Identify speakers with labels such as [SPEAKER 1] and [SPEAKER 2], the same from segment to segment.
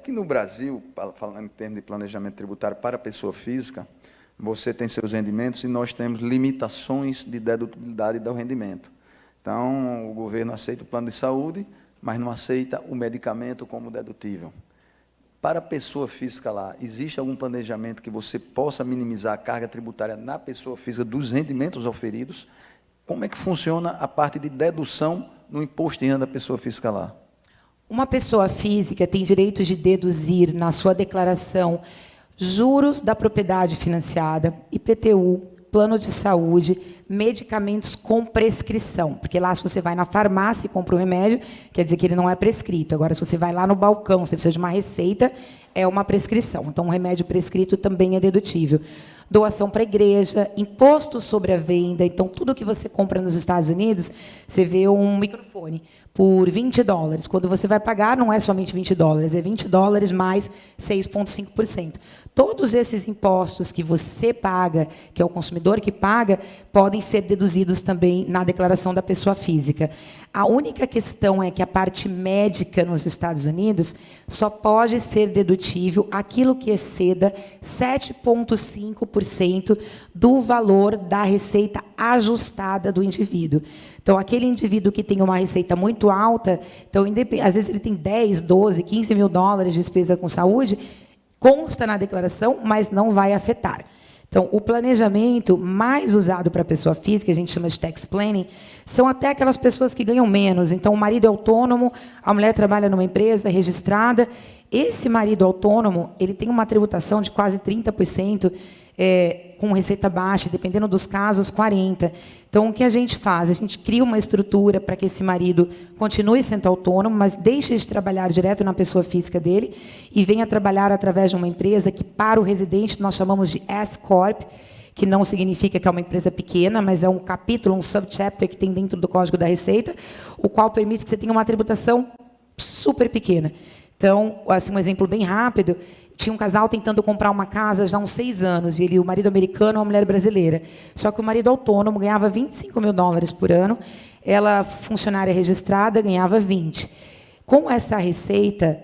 [SPEAKER 1] aqui no Brasil, falando em termos de planejamento tributário para a pessoa física, você tem seus rendimentos e nós temos limitações de dedutibilidade do rendimento. Então, o governo aceita o plano de saúde, mas não aceita o medicamento como dedutível. Para a pessoa física lá, existe algum planejamento que você possa minimizar a carga tributária na pessoa física dos rendimentos auferidos? Como é que funciona a parte de dedução no imposto de renda da pessoa física lá?
[SPEAKER 2] Uma pessoa física tem direito de deduzir na sua declaração juros da propriedade financiada, IPTU, plano de saúde, medicamentos com prescrição. Porque lá, se você vai na farmácia e compra um remédio, quer dizer que ele não é prescrito. Agora, se você vai lá no balcão, você precisa de uma receita, é uma prescrição. Então, um remédio prescrito também é dedutível. Doação para a igreja, imposto sobre a venda. Então, tudo que você compra nos Estados Unidos, você vê um microfone por $20. Quando você vai pagar, não é somente $20, é $20 mais 6,5%. Todos esses impostos que você paga, que é o consumidor que paga, podem ser deduzidos também na declaração da pessoa física. A única questão é que a parte médica nos Estados Unidos só pode ser dedutível aquilo que exceda 7,5% do valor da receita ajustada do indivíduo. Então, aquele indivíduo que tem uma receita muito alta, então, às vezes ele tem 10, 12, 15 mil dólares de despesa com saúde, consta na declaração, mas não vai afetar. Então, o planejamento mais usado para a pessoa física, a gente chama de tax planning, são até aquelas pessoas que ganham menos. Então, o marido é autônomo, a mulher trabalha numa empresa registrada. Esse marido autônomo, ele tem uma tributação de quase 30%, com receita baixa, dependendo dos casos, 40%. Então, o que a gente faz? A gente cria uma estrutura para que esse marido continue sendo autônomo, mas deixe de trabalhar direto na pessoa física dele e venha trabalhar através de uma empresa que, para o residente, nós chamamos de S-Corp, que não significa que é uma empresa pequena, mas é um capítulo, um subchapter que tem dentro do Código da Receita, o qual permite que você tenha uma tributação super pequena. Então, assim, um exemplo bem rápido, tinha um casal tentando comprar uma casa já há uns 6 anos, e o marido americano e a mulher brasileira. Só que o marido autônomo ganhava 25 mil dólares por ano, ela, funcionária registrada, ganhava 20. Com essa receita,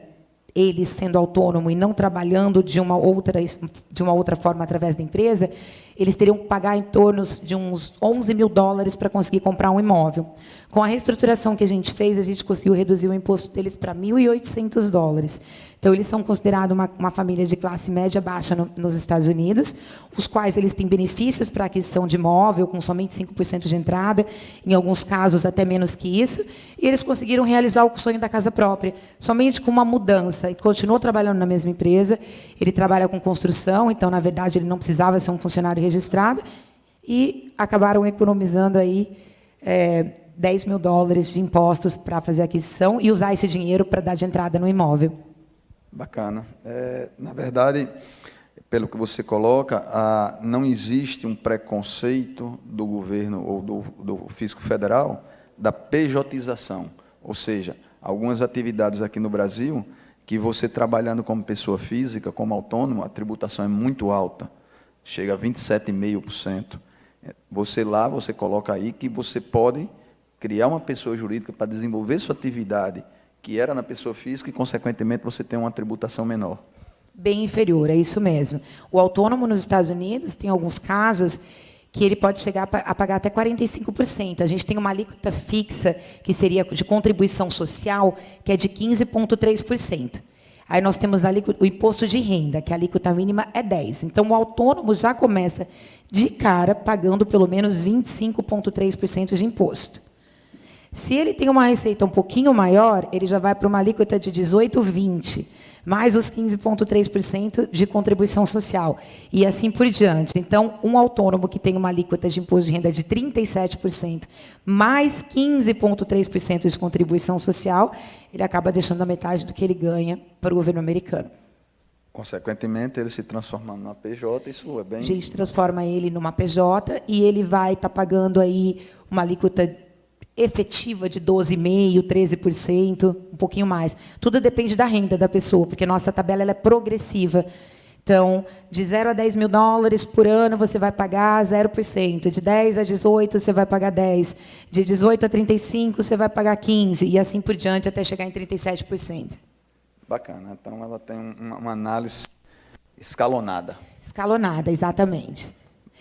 [SPEAKER 2] ele sendo autônomo e não trabalhando de uma outra forma através da empresa, eles teriam que pagar em torno de uns 11 mil dólares para conseguir comprar um imóvel. Com a reestruturação que a gente fez, a gente conseguiu reduzir o imposto deles para 1.800 dólares. Então, eles são considerados uma família de classe média baixa nos Estados Unidos, os quais eles têm benefícios para aquisição de imóvel, com somente 5% de entrada, em alguns casos até menos que isso, e eles conseguiram realizar o sonho da casa própria, somente com uma mudança. Ele continuou trabalhando na mesma empresa, ele trabalha com construção, então, na verdade, ele não precisava ser um funcionário registrado, e acabaram economizando aí 10 mil dólares de impostos para fazer a aquisição e usar esse dinheiro para dar de entrada no imóvel.
[SPEAKER 1] Bacana. Na verdade, pelo que você coloca, não existe um preconceito do governo ou do fisco federal da pejotização, ou seja, algumas atividades aqui no Brasil que você trabalhando como pessoa física, como autônomo, a tributação é muito alta, chega a 27,5%. Você coloca aí que você pode criar uma pessoa jurídica para desenvolver sua atividade que era na pessoa física e, consequentemente, você tem uma tributação menor.
[SPEAKER 2] Bem inferior, é isso mesmo. O autônomo nos Estados Unidos tem alguns casos que ele pode chegar a pagar até 45%. A gente tem uma alíquota fixa, que seria de contribuição social, que é de 15,3%. Aí nós temos o imposto de renda, que a alíquota mínima é 10%. Então, o autônomo já começa de cara pagando pelo menos 25,3% de imposto. Se ele tem uma receita um pouquinho maior, ele já vai para uma alíquota de 18, 20, mais os 15,3% de contribuição social, e assim por diante. Então, um autônomo que tem uma alíquota de imposto de renda de 37%, mais 15,3% de contribuição social, ele acaba deixando a metade do que ele ganha para o governo americano.
[SPEAKER 1] Consequentemente, ele se transformando numa PJ, isso é bem...
[SPEAKER 2] A gente transforma ele numa PJ e ele vai estar pagando aí uma alíquota efetiva de 12,5%, 13%, um pouquinho mais. Tudo depende da renda da pessoa, porque nossa tabela ela é progressiva. Então, de 0 a 10 mil dólares por ano, você vai pagar 0%. De 10 a 18, você vai pagar 10%. De 18 a 35, você vai pagar 15%. E assim por diante, até chegar em 37%.
[SPEAKER 1] Bacana. Então, ela tem uma análise escalonada.
[SPEAKER 2] Escalonada, exatamente.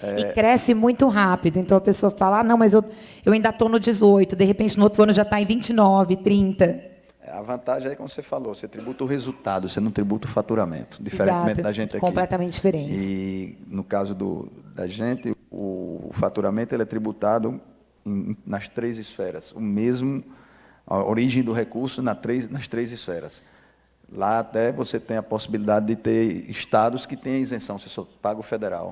[SPEAKER 2] E cresce muito rápido. Então, a pessoa fala, não, mas eu ainda estou no 18, de repente, no outro ano já está em 29, 30.
[SPEAKER 1] A vantagem é, como você falou, você tributa o resultado, você não tributa o faturamento, diferentemente
[SPEAKER 2] Exato,
[SPEAKER 1] da gente aqui.
[SPEAKER 2] completamente diferente.
[SPEAKER 1] E, no caso da gente, o faturamento ele é tributado nas 3 esferas. A origem do recurso nas 3 esferas. Lá até você tem a possibilidade de ter estados que têm isenção, você só paga o federal.